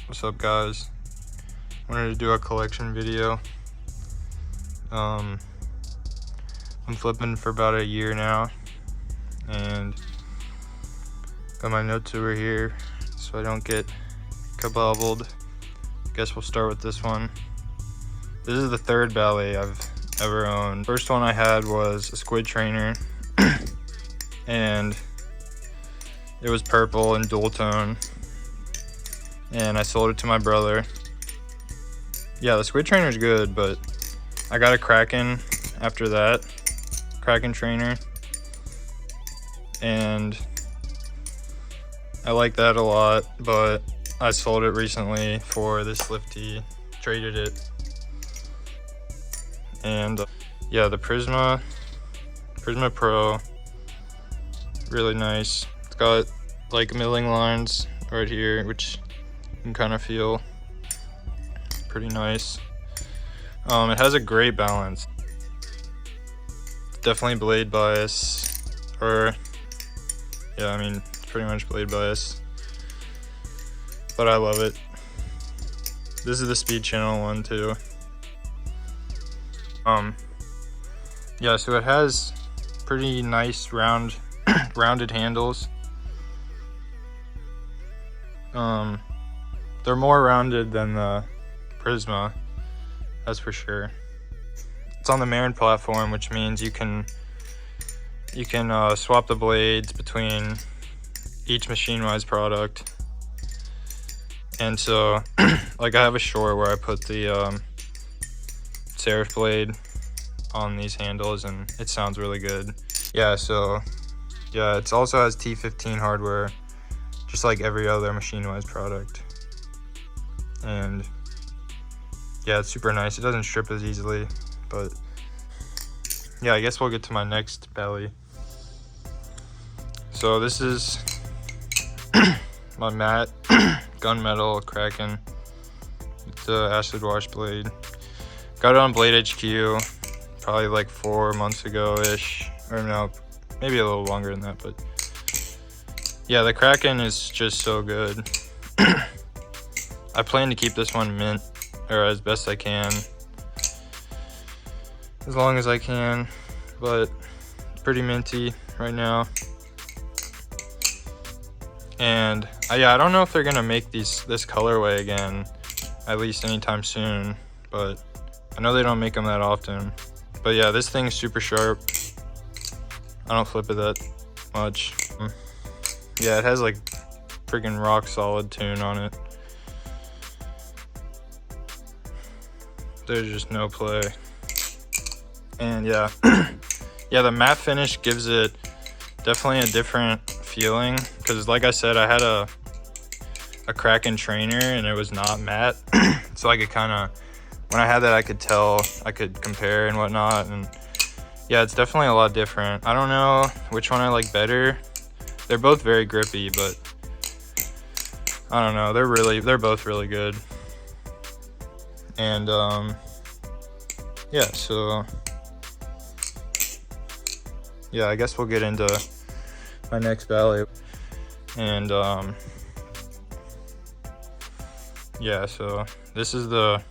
What's up, guys? Wanted to do a collection video. I'm flipping for about a year now, and got my notes over here so I don't get kabobbled. Guess we'll start with this one. This is the third ballet I've ever owned. First one I had was a squid trainer and it was purple and dual tone, and I sold it to my brother. Yeah, the squid trainer is good, but I got a Kraken after that, Kraken trainer, and I like that a lot, but I sold it recently for this Slifty, traded it. And yeah, the Prysma Pro, really nice. It's got like milling lines right here, which you can kind of feel. Pretty nice. It has a great balance. It's definitely blade bias, or yeah, I mean, it's pretty much blade bias, but I love it. This is the speed channel one too. Yeah, so it has pretty nice rounded handles. They're more rounded than the Prysma, that's for sure. It's on the Marin platform, which means you can swap the blades between each Machine-Wise product. And so like I have a short where I put the Serif blade on these handles and it sounds really good. Yeah, so yeah, it also has T15 hardware, just like every other Machine-Wise product. And yeah, it's super nice. It doesn't strip as easily, but yeah, I guess we'll get to my next belly. So this is my matte gunmetal Kraken with the acid wash blade. Got it on Blade HQ probably like 4 months ago-ish, or no, maybe a little longer than that, but yeah, the Kraken is just so good. I plan to keep this one mint, or as best I can, as long as I can, but it's pretty minty right now. And yeah, I don't know if they're gonna make this colorway again, at least anytime soon, but I know they don't make them that often. But yeah, this thing's super sharp. I don't flip it that much. Yeah, it has like freaking rock solid tune on it. There's just no play. And yeah, yeah, the matte finish gives it definitely a different feeling, because like I said, I had a Kraken trainer and it was not matte. So I could kind of, when I had that, I could tell, I could compare and whatnot, and yeah, it's definitely a lot different. I don't know which one I like better. They're both very grippy, but I don't know, they're both really good. And yeah, so yeah, I guess we'll get into my next ballet. And yeah, so this is the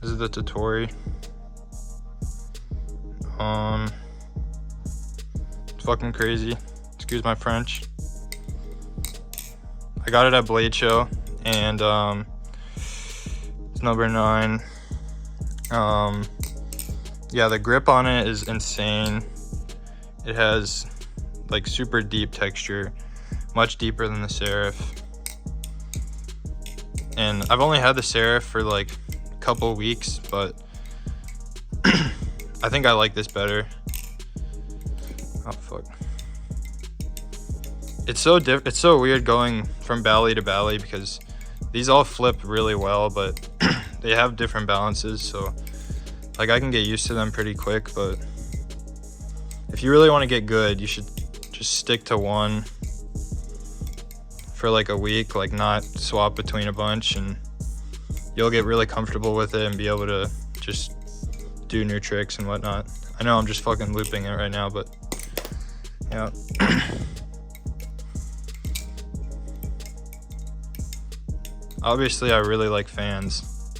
Tottori. It's fucking crazy, excuse my French. I got it at Blade Show, and it's number 9. Yeah, the grip on it is insane. It has like super deep texture, much deeper than the Serif. And I've only had the Serif for like a couple weeks, but I think I like this better. Oh fuck. It's so weird going from ballet to ballet, because these all flip really well, but they have different balances, so like I can get used to them pretty quick. But if you really want to get good, you should just stick to one for like a week, like not swap between a bunch, and you'll get really comfortable with it and be able to just do new tricks and whatnot. I know I'm just fucking looping it right now, but yeah. obviously I really like fans.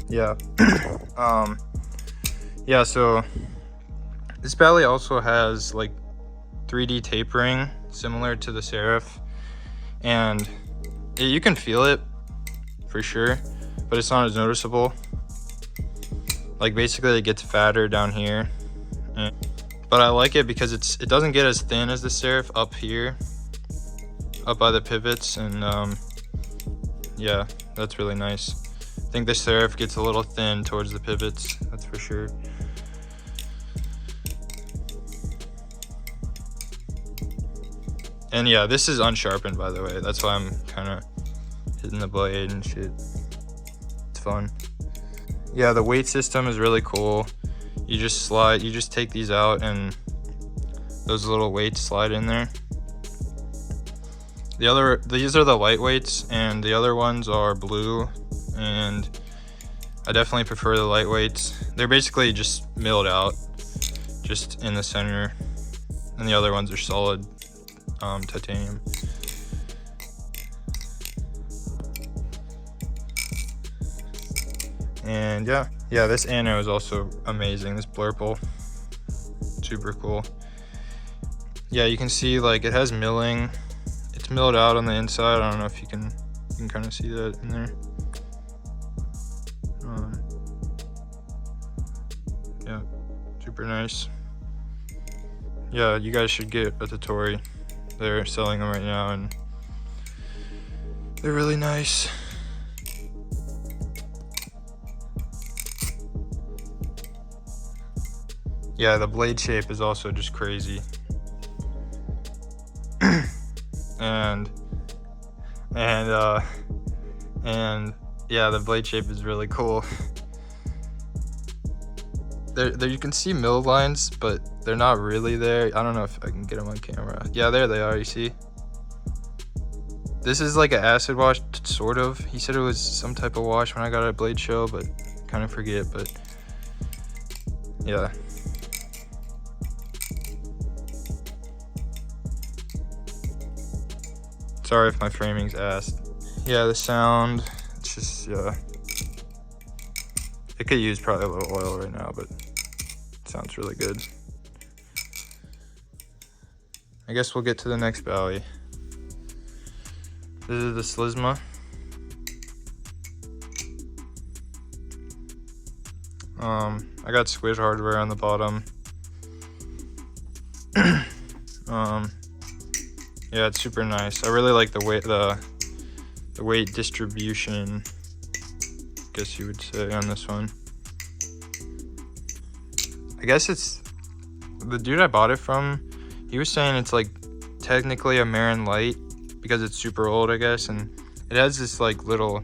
Yeah. Yeah, so this Bali also has like 3D tapering similar to the Serif, and you can feel it for sure, but it's not as noticeable. Like basically it gets fatter down here, but I like it because it doesn't get as thin as the Serif up here, up by the pivots, and yeah, that's really nice. I think the Serif gets a little thin towards the pivots, that's for sure. And yeah, this is unsharpened, by the way. That's why I'm kind of hitting the blade and shit. It's fun. Yeah, the weight system is really cool. You just take these out and those little weights slide in there. These are the lightweights, and the other ones are blue, and I definitely prefer the lightweights. They're basically just milled out, just in the center, and the other ones are solid titanium. And yeah, this ano is also amazing. This blurple, super cool. Yeah, you can see like it has milling. It's milled out on the inside. I don't know if you can kind of see that in there. Yeah, super nice. Yeah, you guys should get a Tottori. They're selling them right now, and they're really nice. Yeah, the blade shape is also just crazy. and yeah, the blade shape is really cool. There you can see mill lines, but they're not really there. I don't know if I can get them on camera. Yeah, there they are, you see? This is like an acid wash, sort of. He said it was some type of wash when I got it at Blade Show, but kind of forget, but yeah. Sorry if my framing's ass. Yeah, the sound, it's just, yeah. It could use probably a little oil right now, but it sounds really good. I guess we'll get to the next Bali. This is the Slysma. I got squid hardware on the bottom. Yeah, it's super nice. I really like the weight distribution, I guess you would say, on this one. I guess it's the dude I bought it from. He was saying it's like technically a Marin Light because it's super old, I guess, and it has this like little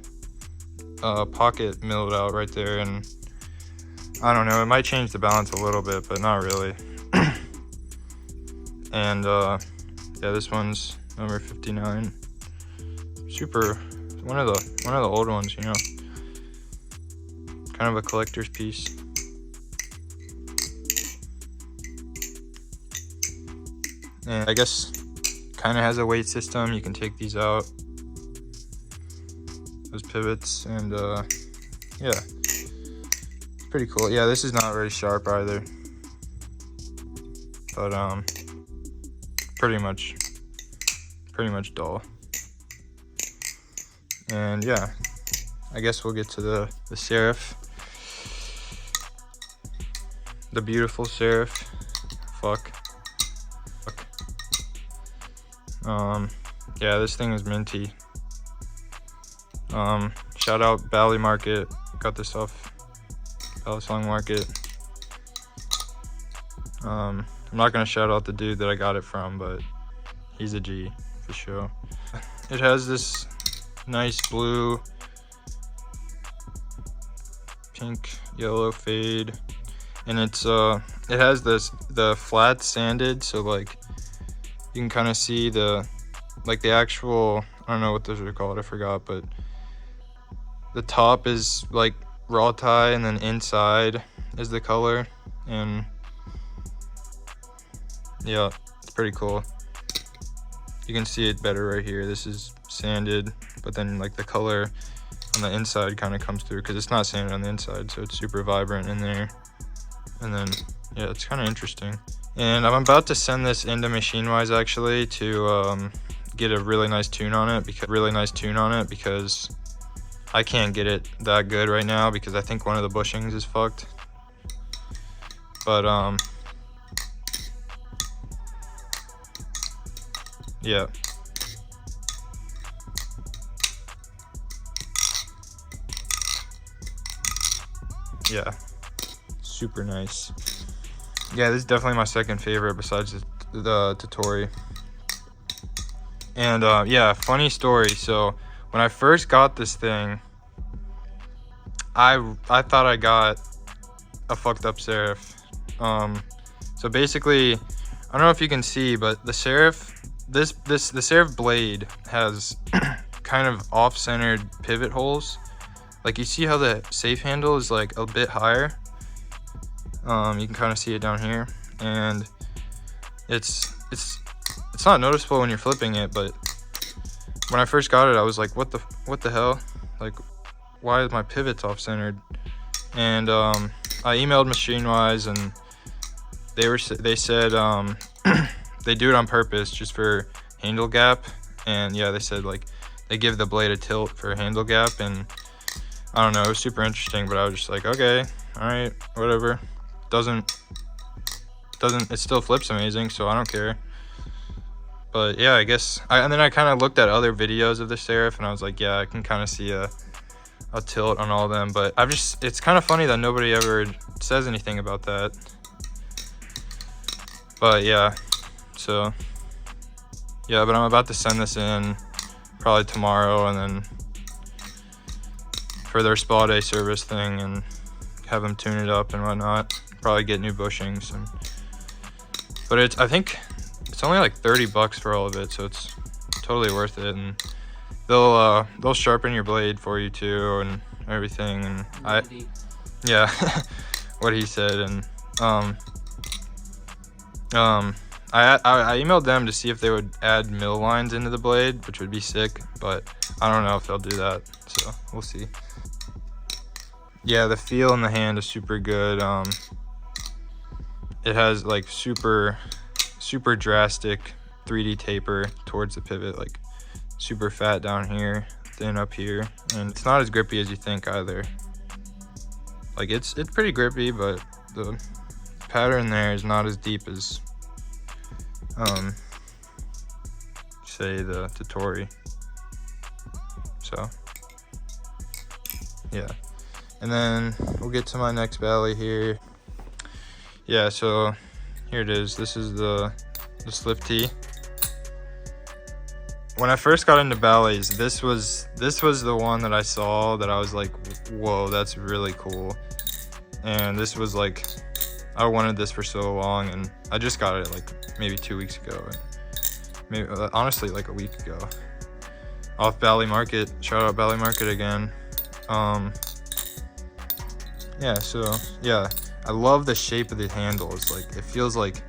pocket milled out right there, and I don't know, it might change the balance a little bit, but not really. And yeah, this one's number 59. Super, one of the old ones, you know. Kind of a collector's piece. And I guess kind of has a weight system. You can take these out, those pivots, and yeah, it's pretty cool. Yeah, this is not very sharp either, but pretty much dull. And yeah, I guess we'll get to the Serif, the beautiful Serif. Fuck. Yeah, this thing is minty. Shout out Bali Market. Got this off Balisong Market. I'm not gonna shout out the dude that I got it from, but he's a G for sure. It has this nice blue, pink, yellow fade, and it has the flat sanded, so like you can kind of see the actual, I don't know what those are called, I forgot, but the top is like raw tie, and then inside is the color, and yeah, it's pretty cool. You can see it better right here. This is sanded, but then like the color on the inside kind of comes through, because it's not sanded on the inside, so it's super vibrant in there. And then yeah, it's kind of interesting. And I'm about to send this into MachineWise actually to get a really nice tune on it, because I can't get it that good right now because I think one of the bushings is fucked. But yeah. Yeah, super nice. Yeah, this is definitely my second favorite besides the Tottori. And yeah, funny story. So when I first got this thing, I thought I got a fucked up Serif. So basically, I don't know if you can see, but the Serif, the Serif blade has kind of off-centered pivot holes. Like, you see how the safe handle is like a bit higher? You can kind of see it down here, and it's not noticeable when you're flipping it, but when I first got it, I was like, what the hell? Like, why is my pivots off-centered? And I emailed MachineWise, and they said they do it on purpose just for handle gap. And yeah, they said like they give the blade a tilt for handle gap, and I don't know, it was super interesting. But I was just like, okay, all right, whatever. It still flips amazing, so I don't care. But yeah, I guess and then I kind of looked at other videos of the Serif, and I was like, yeah, I can kind of see a tilt on all of them. But it's kind of funny that nobody ever says anything about that. But yeah, so yeah, but I'm about to send this in probably tomorrow, and then for their spa day service thing, and have them tune it up and whatnot. Probably get new bushings, but I think it's only like $30 for all of it, so it's totally worth it. And they'll sharpen your blade for you too, and everything. And yeah, what he said. And I emailed them to see if they would add mill lines into the blade, which would be sick, but I don't know if they'll do that, so we'll see. Yeah, the feel in the hand is super good. It has like super drastic 3D taper towards the pivot, like super fat down here, thin up here, and it's not as grippy as you think either. Like it's pretty grippy, but the pattern there is not as deep as say the Tottori. So yeah, and then we'll get to my next Bali here. Yeah, so here it is. This is the Slift tee. When I first got into Balis, this was the one that I saw that I was like, whoa, that's really cool. And this was like, I wanted this for so long, and I just got it like maybe 2 weeks ago, maybe honestly like a week ago, off Bali Market. Shout out Bali Market again. Yeah, so yeah, I love the shape of the handles. Like it feels like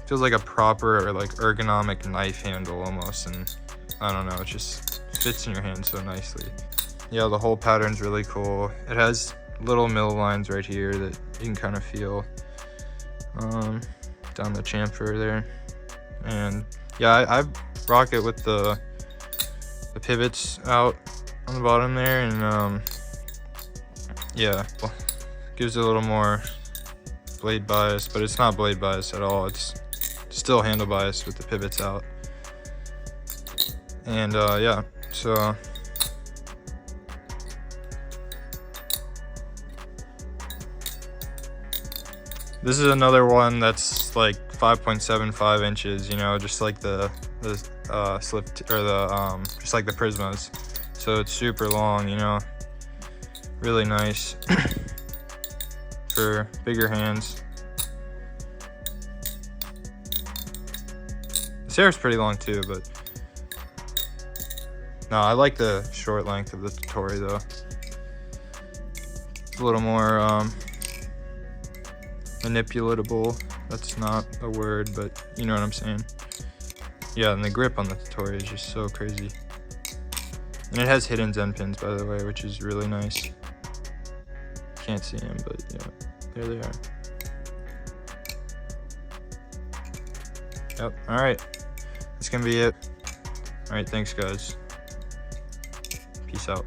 a proper or like ergonomic knife handle almost, and I don't know, it just fits in your hand so nicely. Yeah, the whole pattern's really cool. It has little mill lines right here that you can kind of feel down the chamfer there. And yeah, I rock it with the pivots out on the bottom there, and yeah, well, gives it a little more blade bias, but it's not blade bias at all. It's still handle bias with the pivots out. And yeah, so this is another one that's like 5.75 inches, you know, just like the Slift, or the just like the Prysmas. So it's super long, you know, really nice for bigger hands. The Serif's pretty long too, but no, I like the short length of the Tottori though. It's a little more manipulatable. That's not a word, but you know what I'm saying. Yeah, and the grip on the Tottori is just so crazy. And it has hidden Zen pins, by the way, which is really nice. Can't see them, but yeah, there they are. Yep, alright. That's gonna be it. Alright, thanks guys. Peace out.